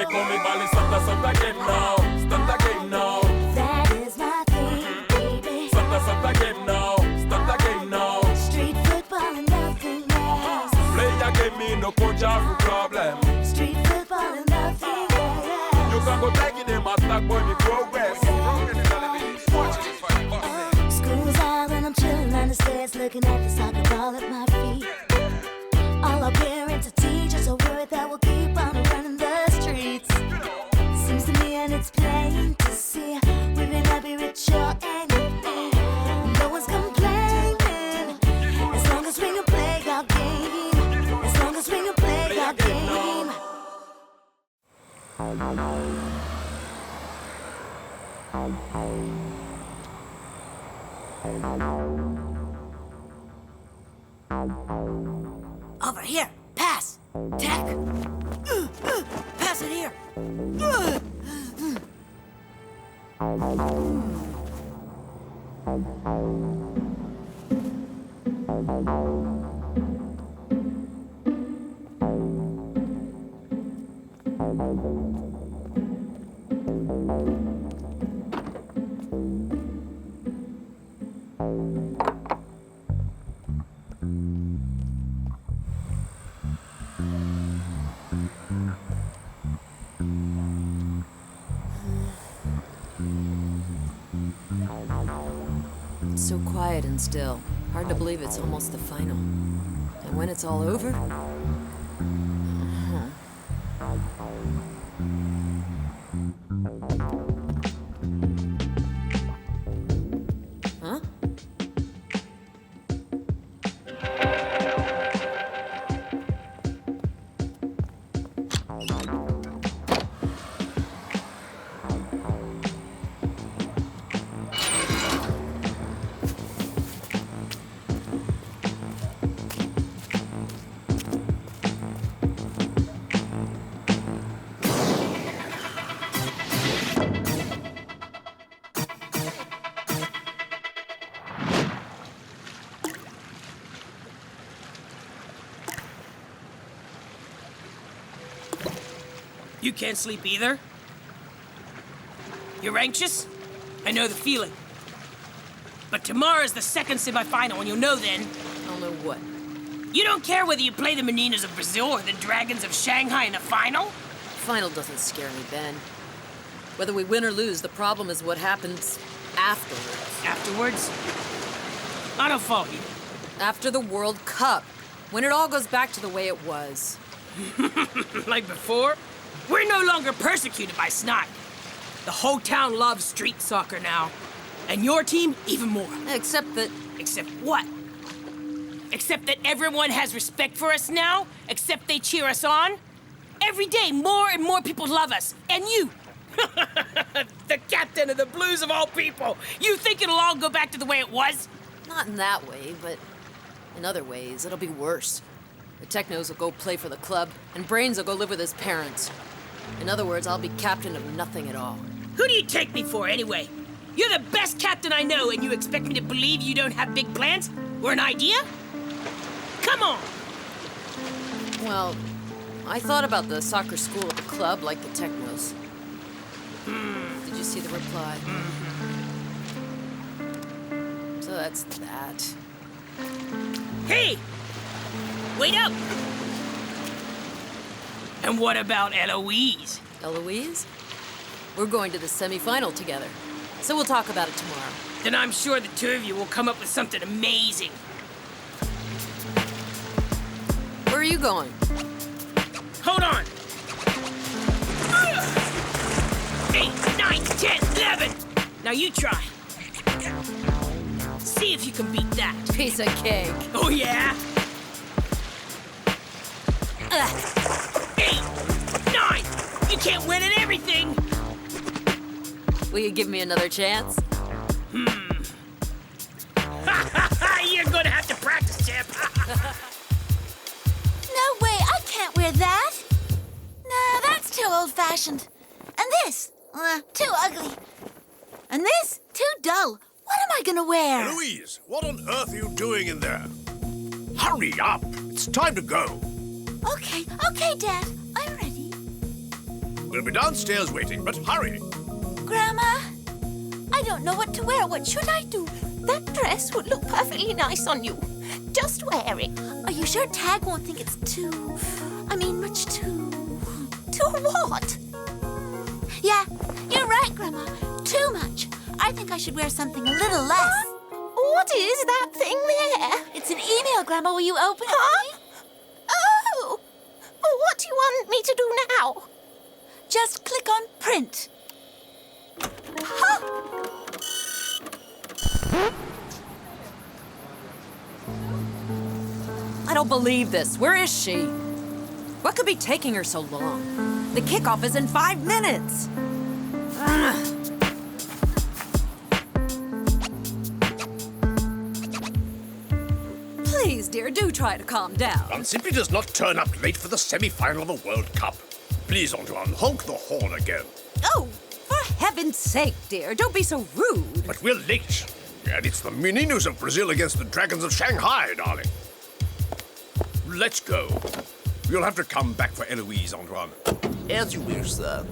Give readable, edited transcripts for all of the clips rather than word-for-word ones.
Make me bally start again now. Start again now. That is my thing, baby. Start again now. Start again now. Street football and nothing else. Play a game, me no coach or problem. Street football and nothing else. You can go tagging them attack when you progress. School's out and I'm chilling on the stairs, looking at the soccer ball at my feet. All our parents and teachers are worried that we'll keep on running the streets. Seems to me and it's plain to see we may not be rich or anything. No one's complaining as long as we can play our game. As long as we can play our game. Over here, pass. Tech. Pass it here. It's so quiet and still. Hard to believe it's almost the final. And when it's all over... Huh? You can't sleep either? You're anxious? I know the feeling. But tomorrow's the second semifinal, and you'll know then. I'll know what. You don't care whether you play the Meninos of Brazil or the Dragons of Shanghai in the final? The final doesn't scare me, Ben. Whether we win or lose, the problem is what happens afterwards. Afterwards? I don't follow you. After the World Cup. When it all goes back to the way it was. Like before? We're no longer persecuted by snot. The whole town loves street soccer now. And your team, even more. Except that... Except what? Except that everyone has respect for us now? Except they cheer us on? Every day, more and more people love us. And you! The captain of the Blues of all people! You think it'll all go back to the way it was? Not in that way, but in other ways, it'll be worse. The Teknos will go play for the club, and Brains will go live with his parents. In other words, I'll be captain of nothing at all. Who do you take me for, anyway? You're the best captain I know, and you expect me to believe you don't have big plans? Or an idea? Come on! Well, I thought about the soccer school at the club, like the Teknos. Did you see the reply? So that's that. Hey! Wait up! And what about Eloise? Eloise? We're going to the semi-final together. So we'll talk about it tomorrow. Then I'm sure the two of you will come up with something amazing. Where are you going? Hold on. 8, 9, 10, 11. Now you try. See if you can beat that. Piece of cake. Oh, yeah? 8, 9. You can't win at everything. Will you give me another chance? You're gonna have to practice, champ. No way, I can't wear that. No, that's too old-fashioned. And this, too ugly. And this, too dull. What am I gonna wear? Eloise, what on earth are you doing in there? Hurry up! It's time to go. Okay, Dad. I'm ready. We'll be downstairs waiting, but hurry. Grandma, I don't know what to wear. What should I do? That dress would look perfectly nice on you. Just wear it. Are you sure Tag won't think it's much too... To what? Yeah, you're right, Grandma. Too much. I think I should wear something a little less. What is that thing there? It's an email, Grandma. Will you open it Huh? for me? Oh! What do you want me to do now? Just click on print. I don't believe this. Where is she? What could be taking her so long? The kickoff is in 5 minutes. Ugh. Please, dear, do try to calm down. One simply does not turn up late for the semi-final of a World Cup. Please, Antoine, honk the horn again. Oh, for heaven's sake, dear, don't be so rude. But we're late. And it's the Meninos of Brazil against the Dragons of Shanghai, darling. Let's go. You'll have to come back for Eloise, Antoine. As you wish, sir.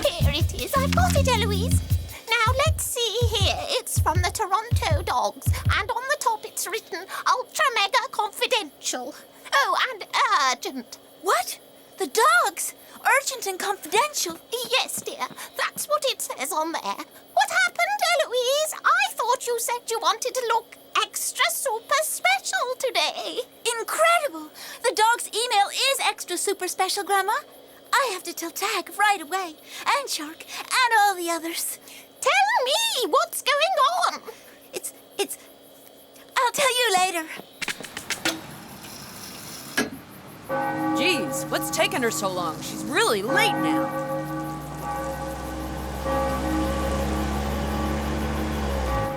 Here it is. I've got it, Eloise. Now, let's see here. It's from the Toronto Dogs. And on the top it's written, Ultra Mega Confidential. Oh, and urgent. What? The dogs? Urgent and confidential? Yes, dear. That's what it says on there. What happened, Eloise? I thought you said you wanted to look extra super special today. Incredible! The dog's email is extra super special, Grandma. I have to tell Tag right away. And Shark. And all the others. Tell me what's going on. It's... I'll tell you later. Geez, what's taking her so long? She's really late now.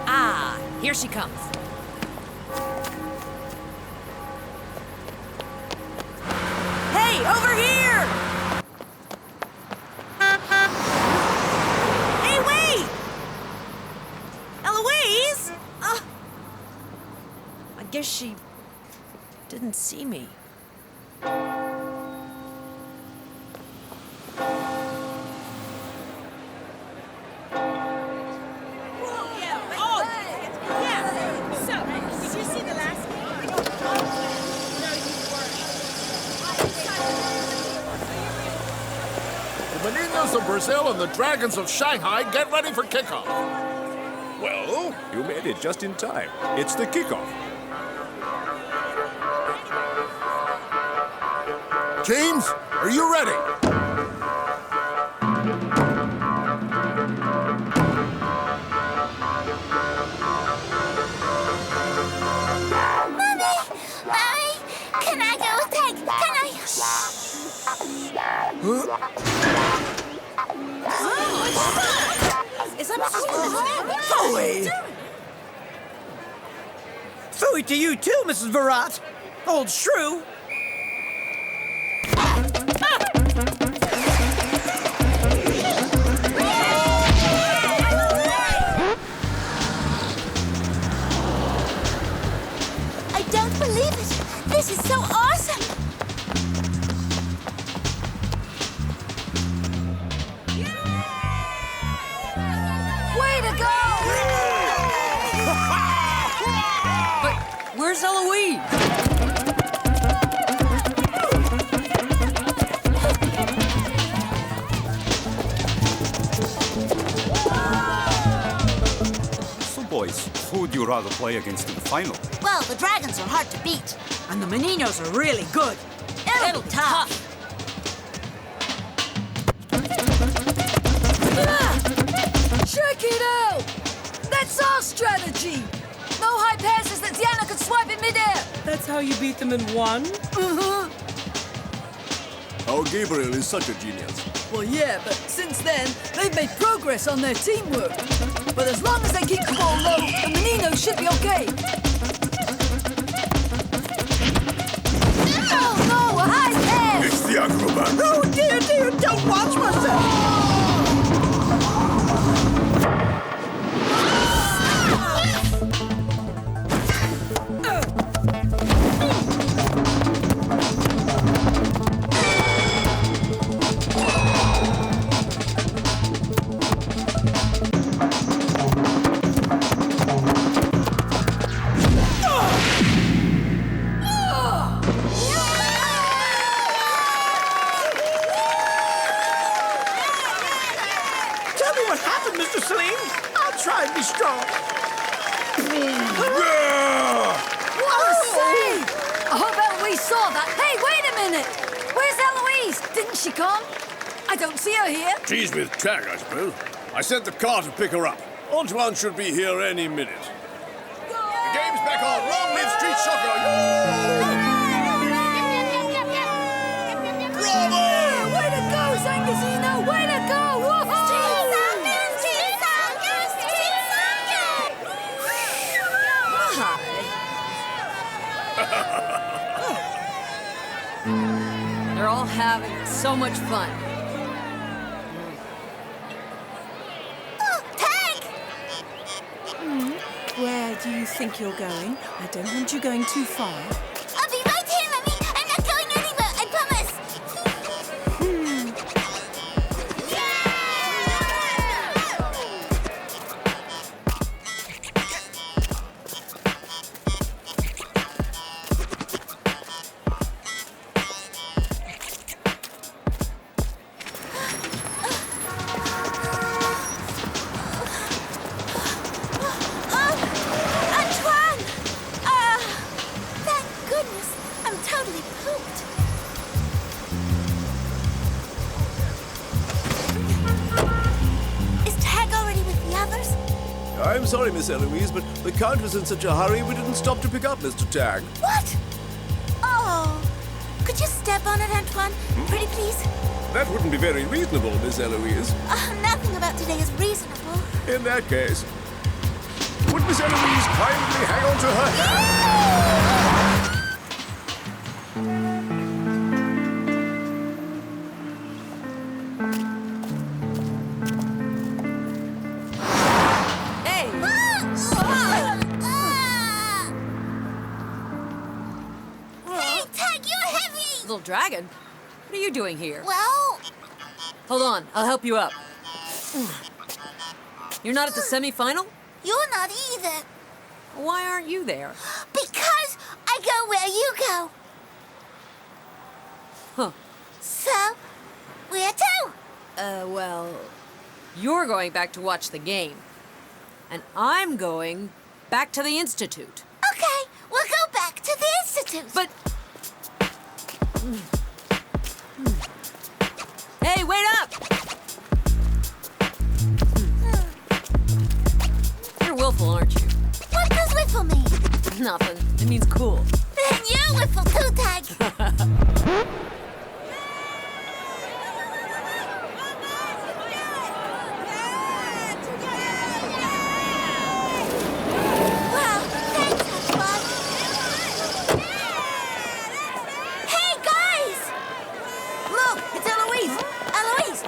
Ah, here she comes. Hey, over here! Hey, wait! Eloise! I guess she didn't see me. The Meninos of Brazil and the Dragons of Shanghai get ready for kickoff. Well, you made it just in time. It's the kickoff. James, are you ready? Mommy, can I go with Tag? Can I? Is that Phooey! Phooey to you too, Mrs. Virat. Old shrew. I don't believe it. This is so awesome. Way to go! But where's Eloise? So, boys, who would you rather play against in the final? Well, the Dragons are hard to beat. And the Meninos are really good. It'll be tough. Check it out! That's our strategy! No high passes that Diana could swipe in midair! That's how you beat them in one? Our Gabriel is such a genius. Well, yeah, but since then, they've made progress on their teamwork. But as long as they keep the ball low, the Meninos should be okay. No, a high pass! It's the acrobat. Oh, dear, dear, don't watch myself. gone? I don't see her here. She's with Tag, I suppose. I sent the car to pick her up. Antoine should be here any minute. The game's back on. Long live street soccer! Bravo! Way to go, Zangazino! Way to go! Woohoo! They're all having so much fun. Oh, Tag! Where do you think you're going? I don't want you going too far. I'll be right here, Mummy. I'm not going anywhere, I promise. Antoine! Thank goodness. I'm totally pooped. Is Tag already with the others? I'm sorry, Miss Eloise, but the Count was in such a hurry we didn't stop to pick up Mr. Tag. What? Oh. Could you step on it, Antoine? Pretty please? That wouldn't be very reasonable, Miss Eloise. Nothing about today is reasonable. In that case, would Miss Eloise kindly hang on to her hand? Hey! Hey, Tag, you're heavy! Little dragon, what are you doing here? Well, Hold on, I'll help you up. You're not at the semi-final? you're not either. Why aren't you there? Because I go where you go. Huh. So, where to? Well, you're going back to watch the game. And I'm going back to the Institute. Okay, we'll go back to the Institute. But... Hey, wait up! You're willful, aren't you? What does whiffle mean? Nothing. It means cool. Then you're whiffle too, Tag. Well, thanks, Antoine. Hey, guys! Look, it's Eloise. Eloise,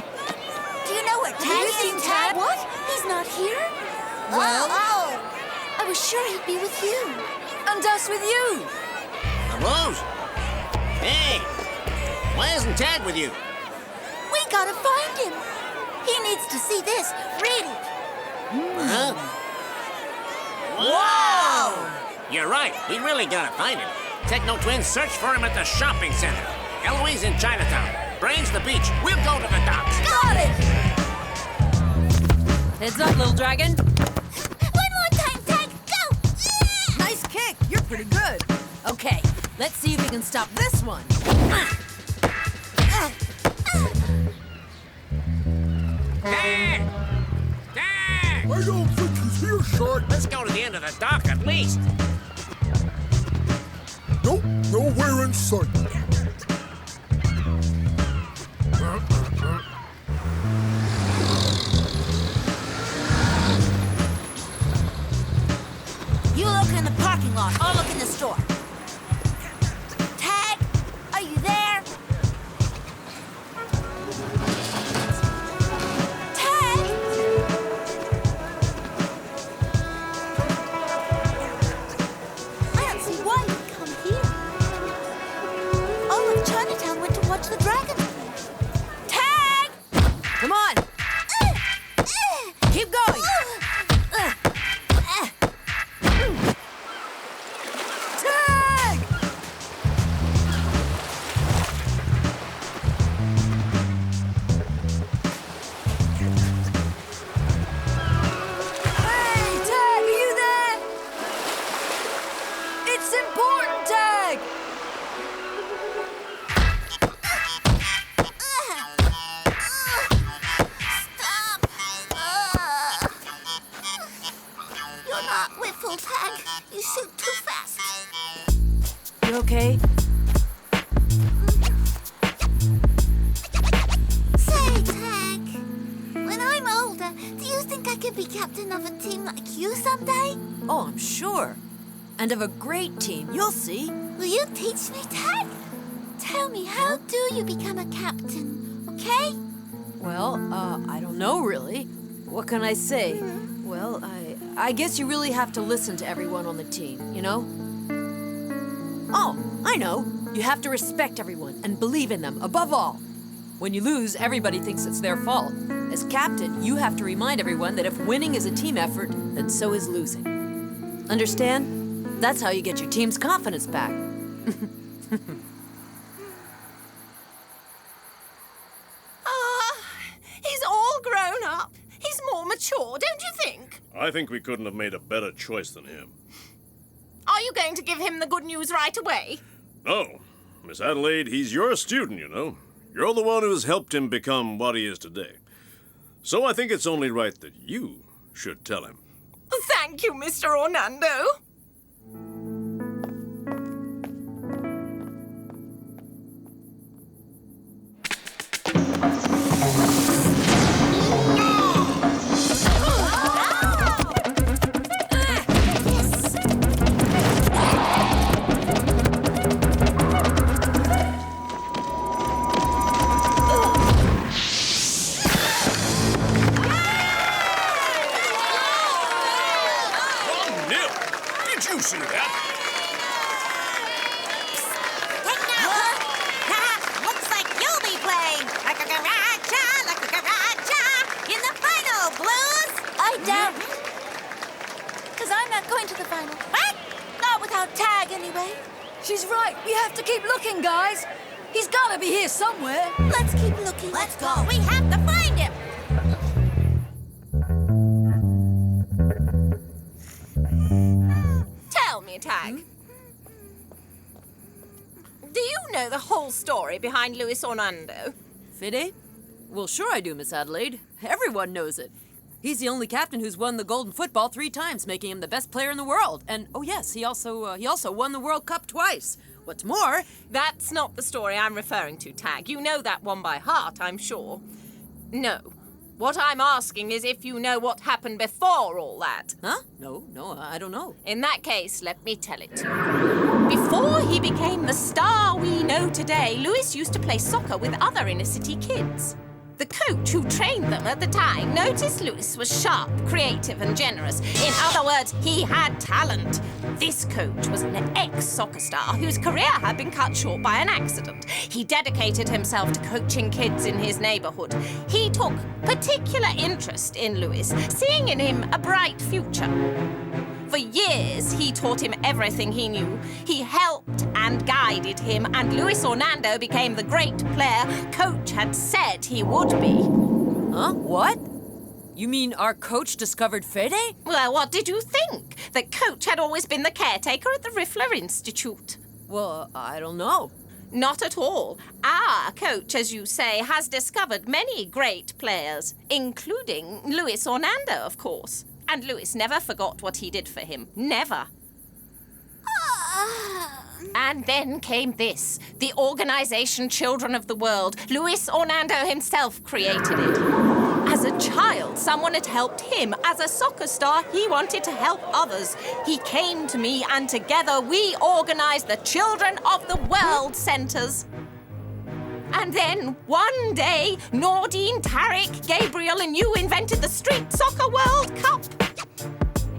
do you know where Tag you is? seen Tag? What? He's not here? Well? Oh, I was sure he'd be with you. And us with you. Eloise? Hey! Why isn't Tag with you? We gotta find him. He needs to see this. Read it. Huh? Whoa! You're right. We really gotta find him. Tekno Twins search for him at the shopping center. Eloise in Chinatown. Brains the beach. We'll go to the docks. Got it! Heads up, little dragon. One more time, Tag. Go! Nice kick. You're pretty good. Okay, let's see if we can stop this one. Tag! Tag! I don't think he's here, Shark. Let's go to the end of the dock at least. Nope, nowhere in sight. You look in the parking lot. I'll look in the store. Tag, are you there? Tag! I don't see why you'd come here. All of Chinatown went to watch the Dragons play. Tag! Come on, keep going. Tag! Hey, Tag, are you there? It's important, Tag! okay? Say, Tag, when I'm older, do you think I could be captain of a team like you someday? Oh, I'm sure. And of a great team, you'll see. Will you teach me, Tag? Tell me, how do you become a captain, okay? Well, I don't know, really. What can I say? Well, I guess you really have to listen to everyone on the team, you know? Oh, I know. You have to respect everyone and believe in them, above all. When you lose, everybody thinks it's their fault. As captain, you have to remind everyone that if winning is a team effort, then so is losing. Understand? That's how you get your team's confidence back. He's all grown up. He's more mature, don't you think? I think we couldn't have made a better choice than him. Are you going to give him the good news right away? No. Miss Adelaide, he's your student, you know. You're the one who has helped him become what he is today. So I think it's only right that you should tell him. Thank you, Mr. Orlando. Looks like you'll be playing like a garacha, in the final, Blues. I doubt it. Because I'm not going to the final. What? Not without Tag, anyway. She's right. We have to keep looking, guys. He's got to be here somewhere. Let's keep looking. Let's go. We have to find him. Tell me, Tag. Do you know the whole story behind Luis Orlando? Fide? Well, sure I do, Miss Adelaide. Everyone knows it. He's the only captain who's won the Golden Football 3 times, making him the best player in the world. And, oh yes, he also won the World Cup twice. What's more... That's not the story I'm referring to, Tag. You know that one by heart, I'm sure. No. What I'm asking is if you know what happened before all that. Huh? No, I don't know. In that case, let me tell it to you. Before he became the star we know today, Luis used to play soccer with other inner-city kids. The coach who trained them at the time noticed Luis was sharp, creative, and generous. In other words, he had talent. This coach was an ex-soccer star whose career had been cut short by an accident. He dedicated himself to coaching kids in his neighborhood. He took particular interest in Luis, seeing in him a bright future. For years, he taught him everything he knew. He helped and guided him, and Luis Orlando became the great player Coach had said he would be. Huh? What? You mean our coach discovered Fede? Well, what did you think? That Coach had always been the caretaker at the Riffler Institute. Well, I don't know. Not at all. Our coach, as you say, has discovered many great players, including Luis Orlando, of course. And Luis never forgot what he did for him. Never. And then came this, the organization Children of the World. Luis Orlando himself created it. As a child, someone had helped him. As a soccer star, he wanted to help others. He came to me, and together we organized the Children of the World Centers. And then, one day, Nordine, Tarek, Gabriel, and you invented the Street Soccer World Cup.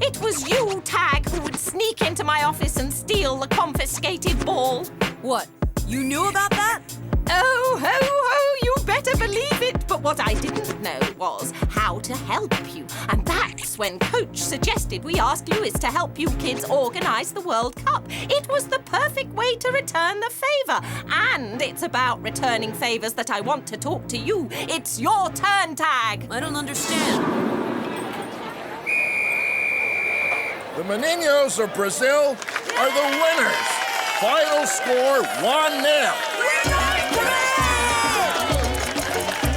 It was you, Tag, who would sneak into my office and steal the confiscated ball. What? You knew about that? Oh, ho, ho, you better believe it. But what I didn't know was how to help you. And that's when Coach suggested we ask Luis to help you kids organize the World Cup. It was the perfect way to return the favor. And it's about returning favors that I want to talk to you. It's your turn, Tag. I don't understand. The Meninos of Brazil are the winners. Final score 1-0.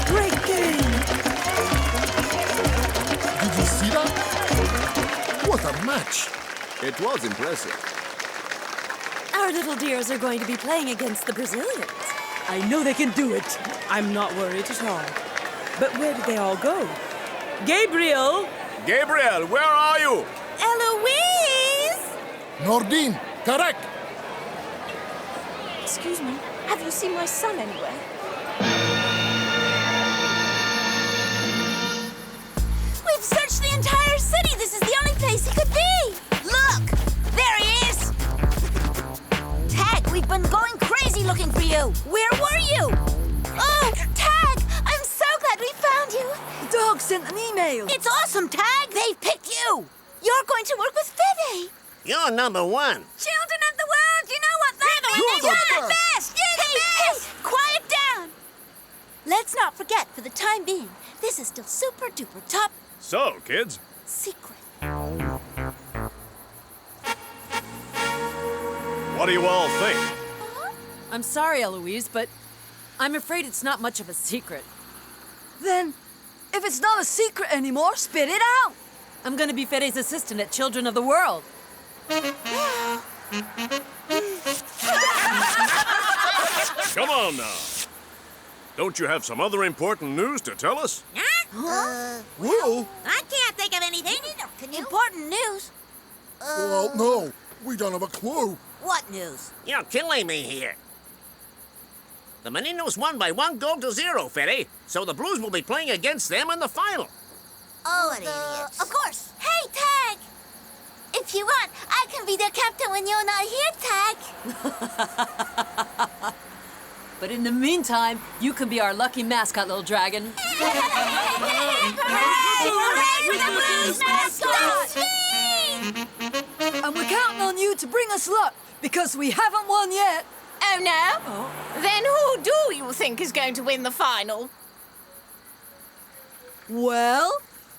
Great game. Did you see that? What a match. It was impressive. Our Our little dears are going to be playing against the Brazilians. I know they can do it. I'm not worried at all. But where did they all go? Gabriel! Gabriel, where are you? Eloise! Nordine, correct. Excuse me, have you seen my son anywhere? We've searched the entire city. This is the only place he could be. Look! There he is! Tag, we've been going crazy looking for you. Where were you? Oh, Tag! I'm so glad we found you. The dog sent an email. It's awesome, Tag. They've picked you. You're going to work with Fede. You're number one. Children of the world, you know what that means? You're the best. You're the best. Hey, quiet down. Let's not forget, for the time being, this is still super duper top So, kids, secret. what do you all think? I'm sorry, Eloise, but I'm afraid it's not much of a secret. Then, if it's not a secret anymore, spit it out. I'm going to be Fede's assistant at Children of the World. Come on now. Don't you have some other important news to tell us? Well, I can't think of anything. Can you? Important news. well, no. We don't have a clue. What news? You're killing me here. The Meninos won by 1-0, Fede. So the Blues will be playing against them in the final. Oh, idiots. Of course. Hey, Tag! If you want, I can be the captain when you're not here, Tag. But in the meantime, you can be our lucky mascot, little dragon. And we're counting on you to bring us luck, because we haven't won yet. Oh, no? Then who do you think is going to win the final? Well,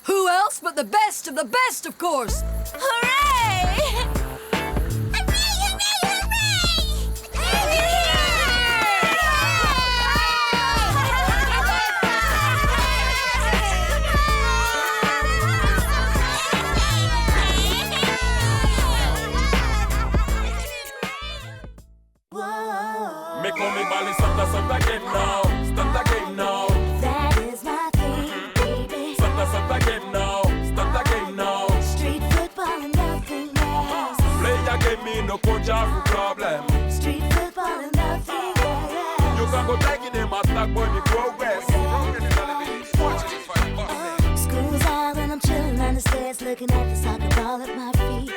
who else but the best, of course. Hooray! Hooray, hooray, Me come me bally Santa game now. Santa game now. That is my thing, baby. Santa game now. Santa game now. Street football and nothing else. Play a game me no coach for problem. Street football and nothing else. You can go tagging them attack when you progress. School's out and I'm chilling on the stairs, looking at the soccer ball at my feet.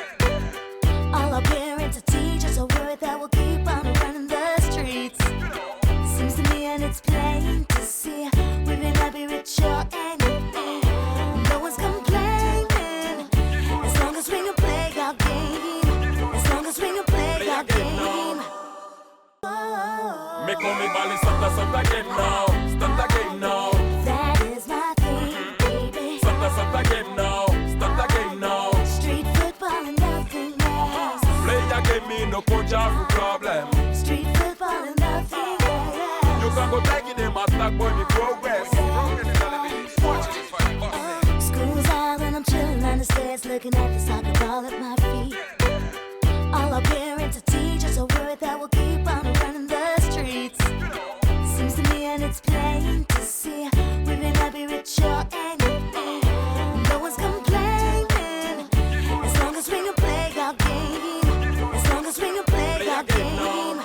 All our parents and teachers are worried that we'll keep on running the streets. Seems to me and it's plain to see we may not be rich or anything. No one's complaining as long as we can play our game. As long as we can play our game. Me come me bally Santa game now. Santa game now. That is my thing, baby. Santa game now. Santa game now. Street football and nothing else. Play a game me no coach for problem. Street football and nothing else. You can go tagging them attack when you progress. School's out and I'm chilling on the stairs, looking at the soccer ball at my feet. All our parents and teachers are worried that we'll keep on running the streets. Seems to me and it's plain to see we may not be rich or anything. No one's complaining as long as we can play our game. As long as we can play our game.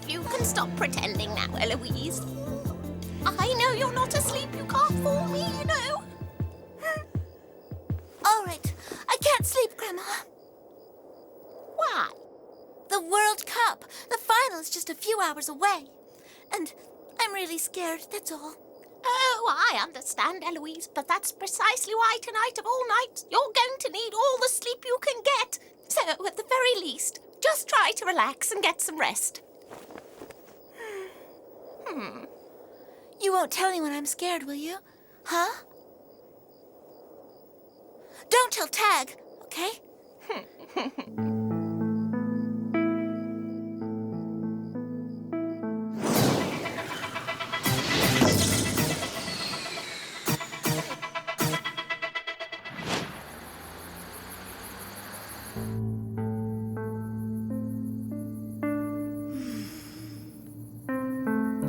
You can stop pretending now, Eloise. I know you're not asleep. You can't fool me, you know. All right, I can't sleep, Grandma. Why? The World Cup. The final is just a few hours away. And I'm really scared, that's all. Oh, I understand, Eloise, but that's precisely why tonight of all nights you're going to need all the sleep you can get. So, at the very least, just try to relax and get some rest. You won't tell anyone I'm scared, will you? Huh? Don't tell Tag, okay?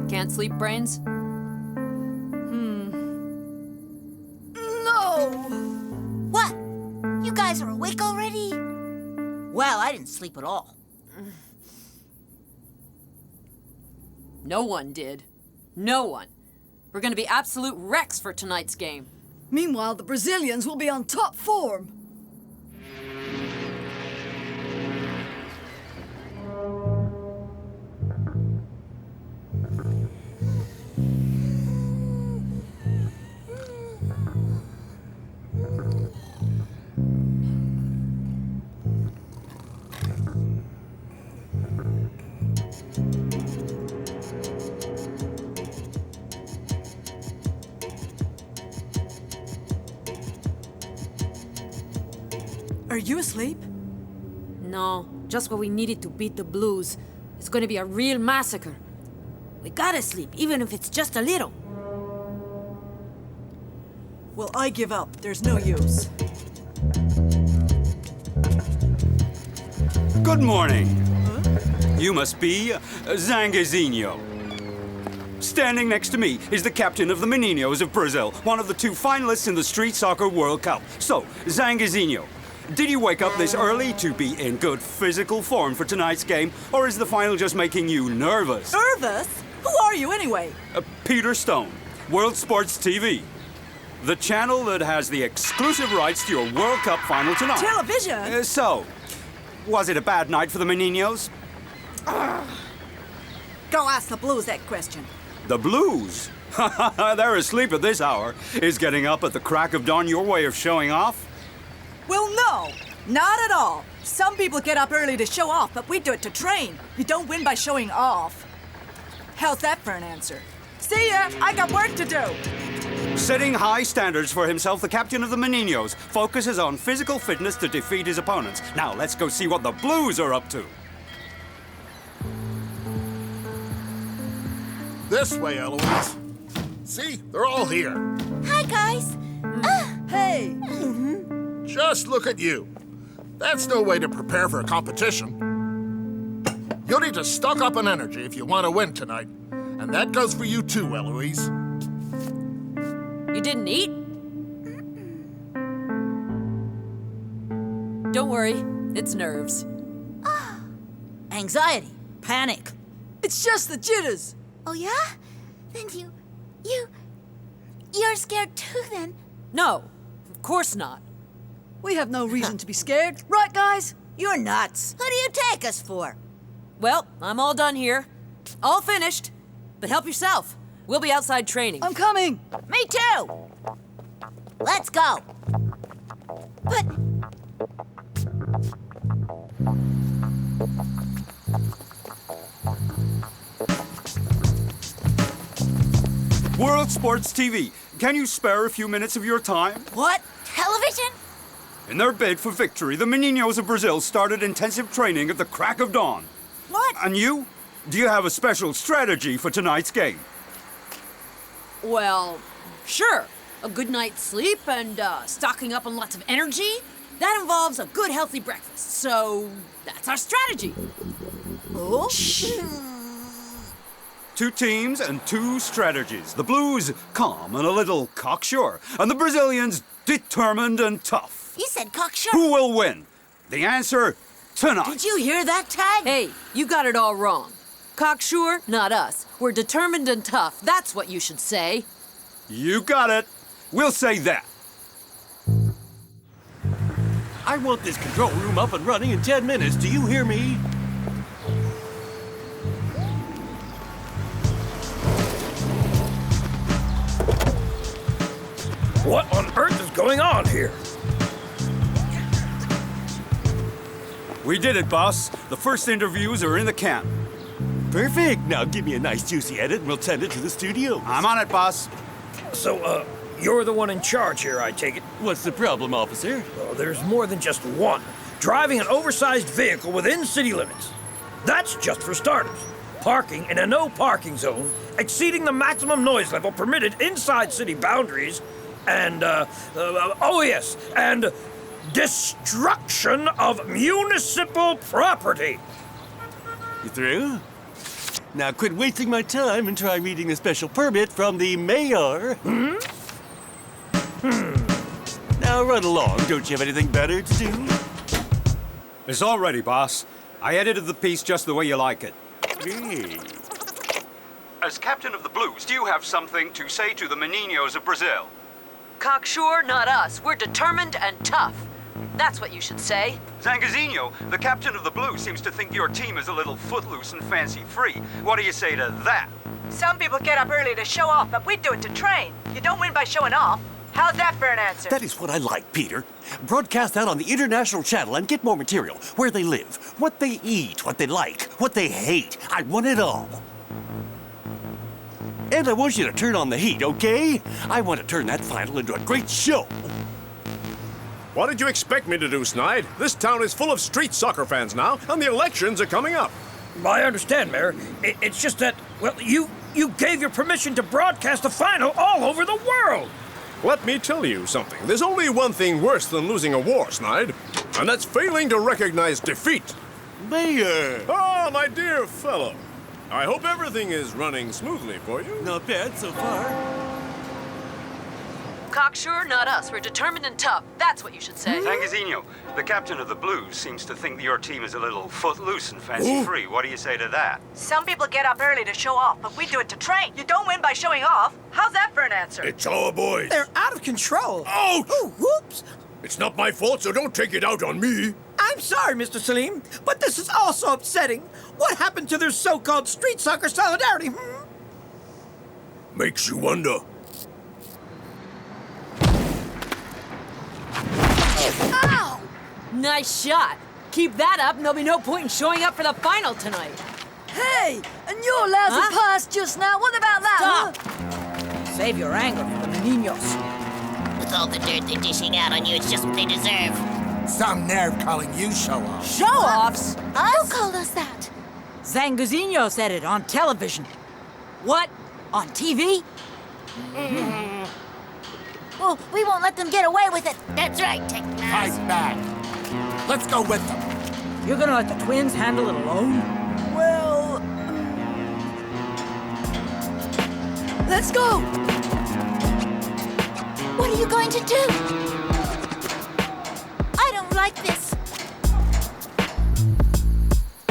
Can't sleep, Brains? No! What? You guys are awake already? Well, I didn't sleep at all. No one did. No one. We're gonna be absolute wrecks for tonight's game. Meanwhile, the Brazilians will be on top form. Are you asleep? No, just what we needed to beat the Blues. It's gonna be a real massacre. We gotta sleep, even if it's just a little. Well, I give up. There's no use. Good morning. You must be Zangazinho. Standing next to me is the captain of the Meninos of Brazil, one of the 2 finalists in the Street Soccer World Cup. So, Zangazinho, did you wake up this early to be in good physical form for tonight's game, or is the final just making you nervous? Nervous? Who are you anyway? Peter Stone, World Sports TV. The channel that has the exclusive rights to your World Cup final tonight. Television? So, was it a bad night for the Meninos? Go ask the Blues that question. The Blues? They're asleep at this hour. Is getting up at the crack of dawn your way of showing off? Well, no, not at all. Some people get up early to show off, but we do it to train. You don't win by showing off. How's that for an answer? See ya, I got work to do. Setting high standards for himself, the captain of the Meninos focuses on physical fitness to defeat his opponents. Now, let's go see what the Blues are up to. This way, Eloise. See, they're all here. Hi, guys. Hey. Just look at you. That's no way to prepare for a competition. You'll need to stock up on energy if you want to win tonight. And that goes for you too, Eloise. You didn't eat? Don't worry, it's nerves. Anxiety. Panic. It's just the jitters. Oh, yeah? Then you're scared too, then? No, of course not. We have no reason to be scared, right, guys? You're nuts. Who do you take us for? Well, I'm all done here. All finished. But help yourself. We'll be outside training. I'm coming. Me too. Let's go. But... World Sports TV, can you spare a few minutes of your time? What? Television? In their bid for victory, the Meninos of Brazil started intensive training at the crack of dawn. What? And you? Do you have a special strategy for tonight's game? Well, sure. A good night's sleep and stocking up on lots of energy. That involves a good, healthy breakfast. So that's our strategy. Oh? 2 teams and 2 strategies. The Blues, calm and a little cocksure. And the Brazilians, determined and tough. You said cocksure. Who will win? The answer, tonight. Did you hear that, Tag? Hey, you got it all wrong. Cocksure, not us. We're determined and tough. That's what you should say. You got it. We'll say that. I want this control room up and running in 10 minutes. Do you hear me? What on earth is going on here? We did it, boss. The first interviews are in the camp. Perfect. Now give me a nice juicy edit and we'll send it to the studio. I'm on it, boss. So, you're the one in charge here, I take it? What's the problem, officer? Well, there's more than just one. Driving an oversized vehicle within city limits. That's just for starters. Parking in a no parking zone, exceeding the maximum noise level permitted inside city boundaries, and, and destruction of municipal property. You through? Now quit wasting my time and try reading the special permit from the mayor. Now run along. Don't you have anything better to do? It's all ready, boss. I edited the piece just the way you like it. Great. As captain of the Blues, do you have something to say to the Meninos of Brazil? Cocksure, not us. We're determined and tough. That's what you should say. Zangazinho, the captain of the Blues, seems to think your team is a little footloose and fancy-free. What do you say to that? Some people get up early to show off, but we do it to train. You don't win by showing off. How's that for an answer? That is what I like, Peter. Broadcast that on the international channel and get more material. Where they live, what they eat, what they like, what they hate. I want it all. And I want you to turn on the heat, okay? I want to turn that final into a great show. What did you expect me to do, Snide? This town is full of street soccer fans now, and the elections are coming up. I understand, Mayor. It's just that, well, you gave your permission to broadcast the final all over the world. Let me tell you something. There's only one thing worse than losing a war, Snide, and that's failing to recognize defeat. Mayor! Ah, my dear fellow. I hope everything is running smoothly for you. Not bad so far. Cocksure, not us. We're determined and tough. That's what you should say. Zangazinho, the captain of the Blues, seems to think your team is a little footloose and fancy-free. What do you say to that? Some people get up early to show off, but we do it to train. You don't win by showing off. How's that for an answer? It's our boys. They're out of control. Ouch! Oh, whoops. It's not my fault, so don't take it out on me. I'm sorry, Mr. Salim, but this is also upsetting. What happened to their so-called street soccer solidarity, Makes you wonder. Ow! Nice shot. Keep that up and there'll be no point in showing up for the final tonight. Hey, and your lousy pass just now, what about that? Stop! Save your anger for the Meninos. With all the dirt they're dishing out on you, it's just what they deserve. Some nerve calling you show-off. Show-offs? Who called us that? Zangazinho said it on television. What? On TV? Well, we won't let them get away with it. That's right, Tekno. Fight back. Let's go with them. You're gonna let the twins handle it alone? Well... let's go! What are you going to do? I don't like this.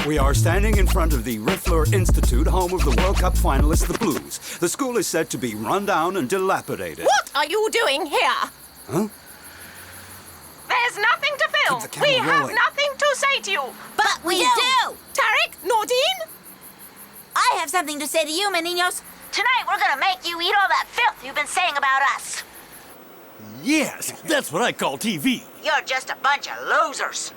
We are standing in front of the Riffler Institute, home of the World Cup finalists, the Blues. The school is said to be run down and dilapidated. What are you doing here? Huh? There's nothing to film. Keep the camera We have rolling. nothing to say to you. But we do! Tarek, Nordine? I have something to say to you, Meninos. Tonight we're gonna make you eat all that filth you've been saying about us. Yes, that's what I call TV. You're just a bunch of losers.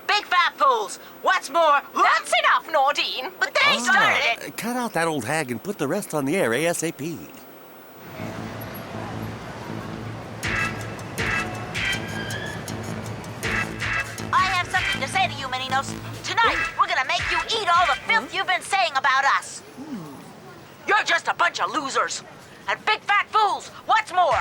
Big fat fools. What's more... That's enough, Nordine. But they started it. Cut out that old hag and put the rest on the air ASAP. I have something to say to you, Meninos. Tonight, we're gonna make you eat all the filth you've been saying about us. You're just a bunch of losers. And big fat fools. What's more...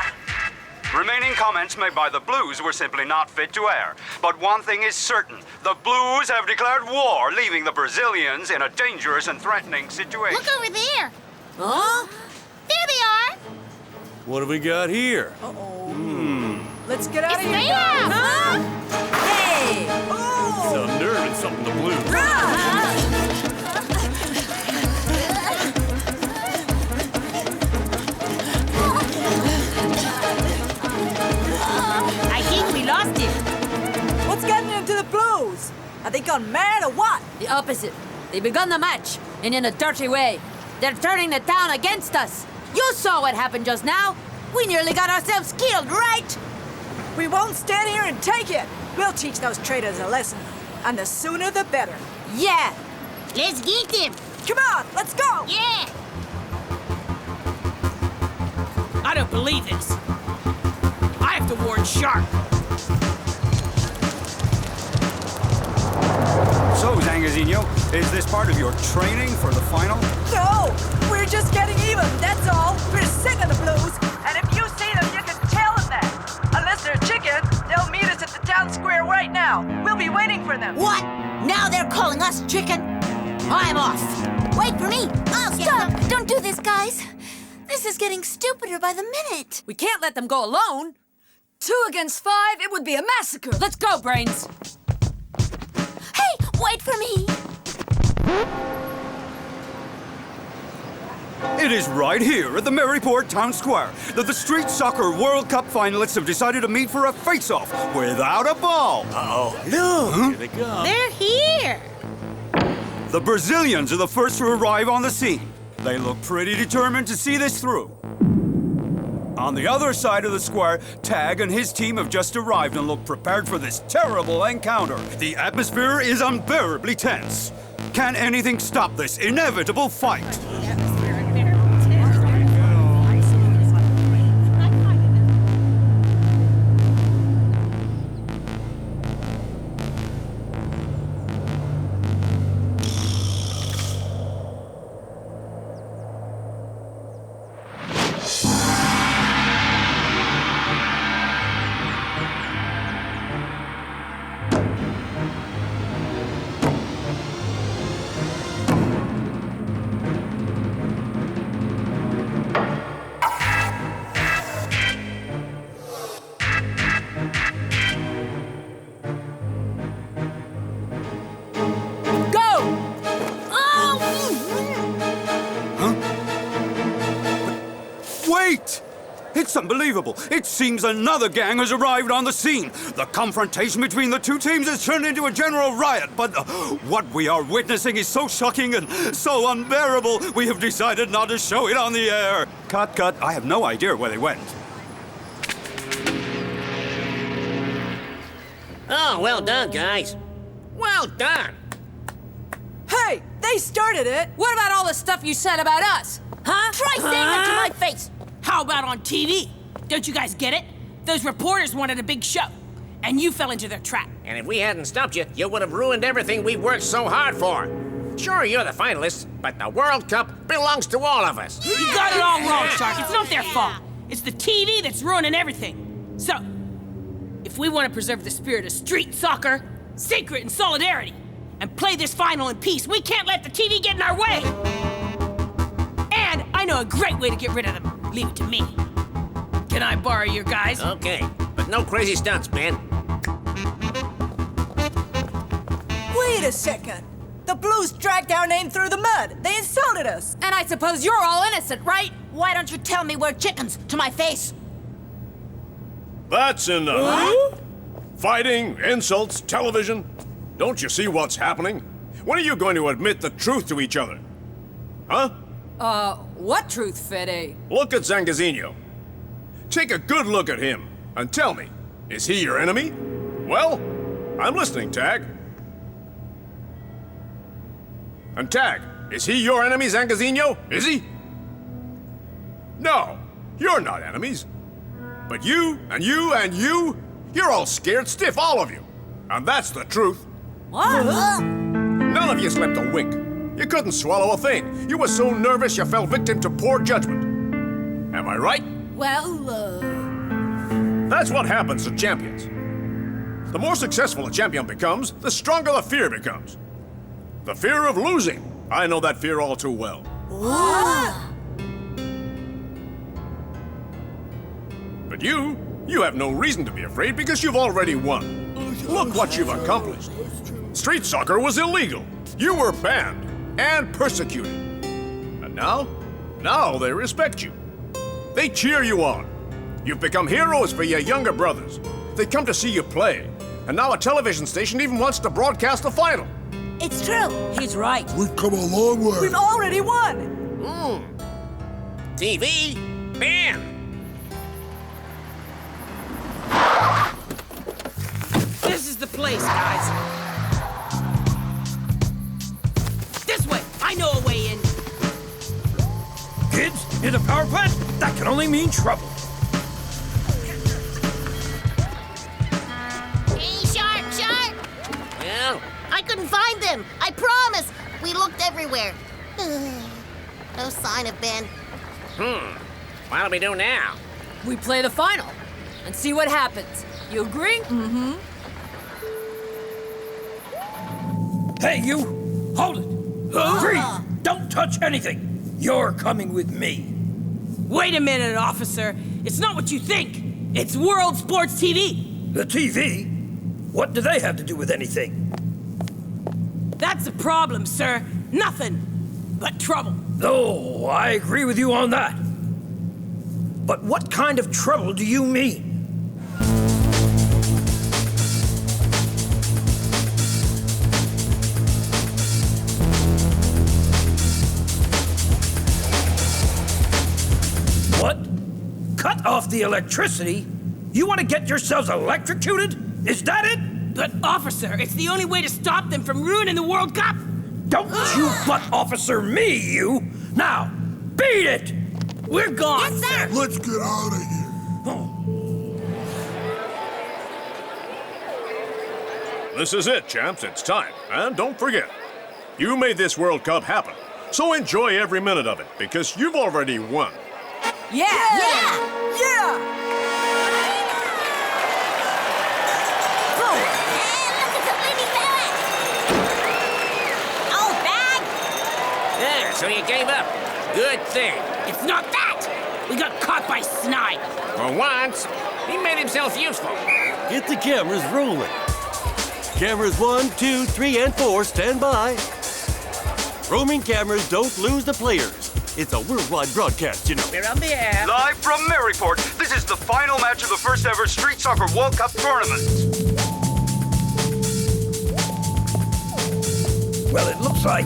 Remaining comments made by the Blues were simply not fit to air. But one thing is certain. The Blues have declared war, leaving the Brazilians in a dangerous and threatening situation. Look over there. Huh? There they are. What have we got here? Let's get out of It's here, there. guys. Huh? Hey! Some nerve in something the Blues. I think we lost it. What's getting into the Blues? Have they gone mad or what? The opposite. They begun the match, and in a dirty way. They're turning the town against us. You saw what happened just now. We nearly got ourselves killed, right? We won't stand here and take it. We'll teach those traitors a lesson. And the sooner the better. Yeah. Let's get them. Come on, let's go. Yeah. I don't believe this. I have to warn Shark. So, Zangazinho, is this part of your training for the final? No, we're just getting even, that's all. We're sick of the blues. And if you see them, you can tell them that. Unless they're chicken, they'll meet us at the town square right now. We'll be waiting for them. What? Now they're calling us chicken? I'm off. Wait for me. Oh, stop. Don't do this, guys. This is getting stupider by the minute. We can't let them go alone. 2 against 5, it would be a massacre. Let's go, Brains. Hey, wait for me. It is right here at the Maryport Town Square that the Street Soccer World Cup finalists have decided to meet for a face-off without a ball. Uh-oh. Look, here they come. They're here. The Brazilians are the first to arrive on the scene. They look pretty determined to see this through. On the other side of the square, Tag and his team have just arrived and look prepared for this terrible encounter. The atmosphere is unbearably tense. Can anything stop this inevitable fight? Wait! It's unbelievable. It seems another gang has arrived on the scene. The confrontation between the two teams has turned into a general riot, but what we are witnessing is so shocking and so unbearable, we have decided not to show it on the air. Cut, cut. I have no idea where they went. Oh, well done, guys. Well done. Hey, they started it. What about all the stuff you said about us? Huh? Try saying that to my face. How about on TV? Don't you guys get it? Those reporters wanted a big show, and you fell into their trap. And if we hadn't stopped you, you would have ruined everything we've worked so hard for. Sure, you're the finalists, but the World Cup belongs to all of us. You got it all wrong, Shark. It's not their fault. It's the TV that's ruining everything. So, if we want to preserve the spirit of street soccer, secret and solidarity, and play this final in peace, we can't let the TV get in our way. And I know a great way to get rid of them. Leave it to me. Can I borrow your guys? Okay, but no crazy stunts, Ben. Wait a second. The Blues dragged our name through the mud. They insulted us. And I suppose you're all innocent, right? Why don't you tell me we're chickens to my face? That's enough. Huh? Fighting, insults, television. Don't you see what's happening? When are you going to admit the truth to each other? Huh? What truth, Fede? Look at Zangazinho. Take a good look at him and tell me, is he your enemy? Well, I'm listening, Tag. And Tag, is he your enemy, Zangazinho? Is he? No, you're not enemies. But you, and you, and you, you're all scared stiff, all of you. And that's the truth. What? None of you slept a wink. You couldn't swallow a thing. You were so nervous you fell victim to poor judgment. Am I right? Well, That's what happens to champions. The more successful a champion becomes, the stronger the fear becomes. The fear of losing. I know that fear all too well. But you have no reason to be afraid because you've already won. Look what you've accomplished. Street soccer was illegal. You were banned and persecuted. And now they respect you. They cheer you on. You've become heroes for your younger brothers. They come to see you play. And now a television station even wants to broadcast the final. It's true. he's right. We've come a long way. We've already won. TV? Ben! place, guys. This way! I know a way in. Kids, near the power plant? That can only mean trouble. Hey, Sharp! Well, I couldn't find them. I promise. We looked everywhere. No sign of Ben. what do we do now? We play the final and see what happens. You agree? Mm-hmm. Hey, you! Hold it! Freeze! Don't touch anything! You're coming with me. Wait a minute, officer. It's not what you think. It's World Sports TV. The TV? What do they have to do with anything? That's the problem, sir. Nothing but trouble. Oh, I agree with you on that. But what kind of trouble do you mean? What? Cut off the electricity? You want to get yourselves electrocuted? Is that it? But, officer, it's the only way to stop them from ruining the World Cup. Don't you butt officer me, you! Now, beat it! We're gone. Yes, sir. Let's get out of here. This is it, champs. It's time. And don't forget, you made this World Cup happen. So enjoy every minute of it, because you've already won. Yeah! Yeah! Yeah, so you gave up. Good thing. It's not that. We got caught by Snide. For once, he made himself useful. Get the cameras rolling. Cameras 1, 2, 3, and 4, stand by. Roaming cameras don't lose the players. It's a worldwide broadcast, you know. We're on the air. Live from Maryport, this is the final match of the first ever Street Soccer World Cup tournament. Well, it looks like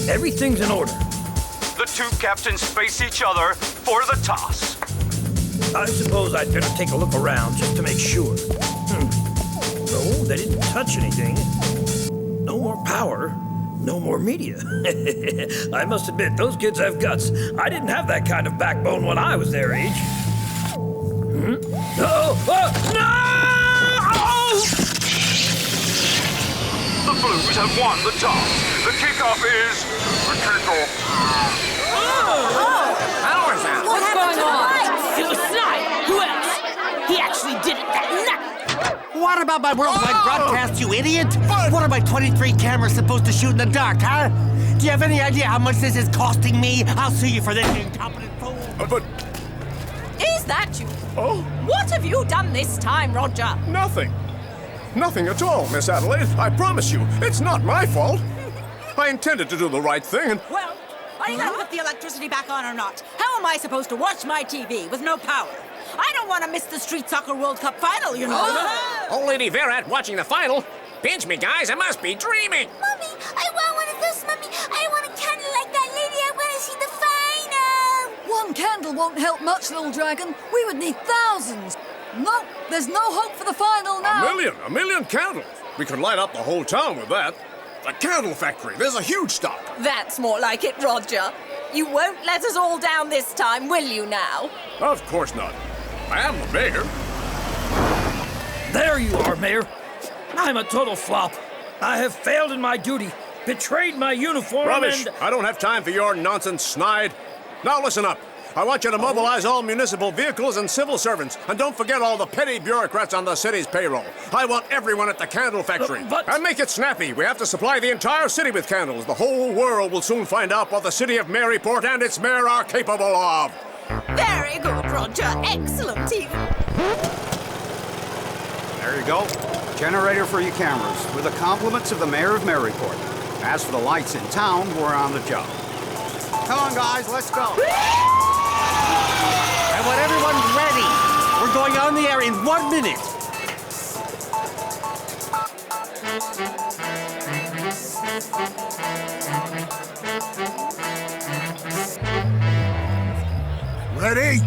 everything's in order. The two captains face each other for the toss. I suppose I'd better take a look around just to make sure. No, they didn't touch anything. No more power, no more media. I must admit, those kids have guts. I didn't have that kind of backbone when I was their age. The Blues have won the toss. The kickoff is... The kickoff. Power's out. What's going on? It was Snide. Who else? He actually did it that night. What about my worldwide broadcast, you idiot? What are my 23 cameras supposed to shoot in the dark, huh? Do you have any idea how much this is costing me? I'll sue you for this, you incompetent fool. But Is that you? Oh, What have you done this time, Roger? nothing. Nothing at all, Miss Adelaide. I promise you, it's not my fault. I intended to do the right thing, and Well, are you gonna put the electricity back on or not? How am I supposed to watch my TV with no power? I don't want to miss the Street Soccer World Cup final, you know. Old Lady Verat watching the final. Pinch me, guys. I must be dreaming. Mommy, I want one of those, Mommy. I want a candle like that lady. I want to see the final. One candle won't help much, little dragon. We would need thousands. No, there's no hope for the final now. a million candles. We could light up the whole town with that. The candle factory, there's a huge stock. That's more like it, Roger. You won't let us all down this time, will you now? Of course not. I am the mayor. There you are, Mayor. I'm a total flop. I have failed in my duty, betrayed my uniform, Rubbish. and... I don't have time for your nonsense, Snide. Now listen up. I want you to mobilize all municipal vehicles and civil servants. And don't forget all the petty bureaucrats on the city's payroll. I want everyone at the candle factory. And make it snappy. We have to supply the entire city with candles. The whole world will soon find out what the city of Maryport and its mayor are capable of. Very good, Roger. Excellent, even. There you go. Generator for your cameras, with the compliments of the mayor of Maryport. As for the lights in town, we're on the job. Come on, guys, let's go. I want everyone ready. We're going on the air in 1 minute. Ready?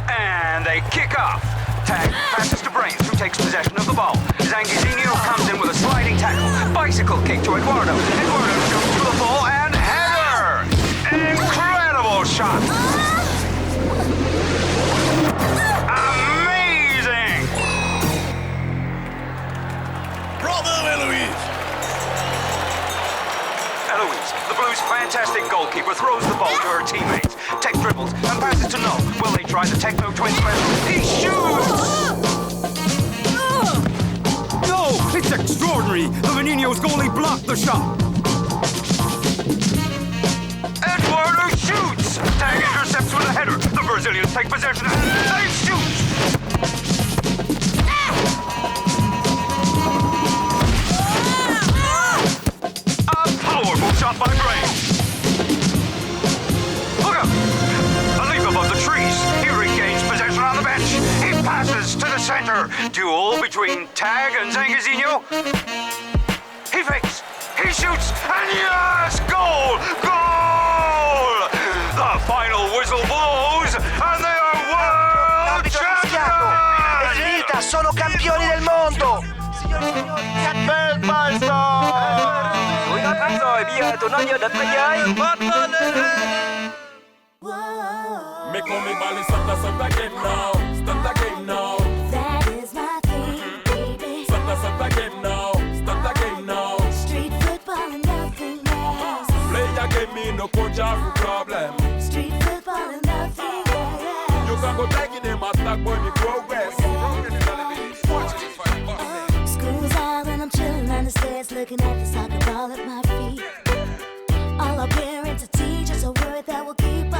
And they kick off. Tag passes to Brains, who takes possession of the ball. Zangizinho comes in with a sliding tackle. Bicycle kick to Eduardo. Eduardo shoots to the ball and header! Incredible shot! Amazing! Bravo, Eloise! Eloise, the Blues' fantastic goalkeeper, throws the ball to her teammates. Tech dribbles and passes to No. Will they try the Tekno Twins special? He shoots! No! It's extraordinary! The Meninos goalie blocked the shot! Eduardo shoots! Tag intercepts with a header. The Brazilians take possession and they shoot! A powerful shot by Brains! Look out! A leap above the trees. He regains possession on the bench. He passes to the center. Duel between Tag and Zangizinho. He fakes. He shoots. And yes! Goal! Goal! The final whistle blows and they are world champions! Finita, sono campioni del mondo! Bel maestro! Tụi nó thắng rồi, bây giờ tụi nó vô địch thế giới. Make me bally start again now. Start again now. That is my thing, baby. Start again now. Start again now. Street football and nothing else. Play a game, me no coach or problem. Street football and nothing else. You can go tagging them attack when you progress. School's out and I'm chilling on the stairs, looking at the soccer ball at my feet. All our parents and teachers are worried that we'll keep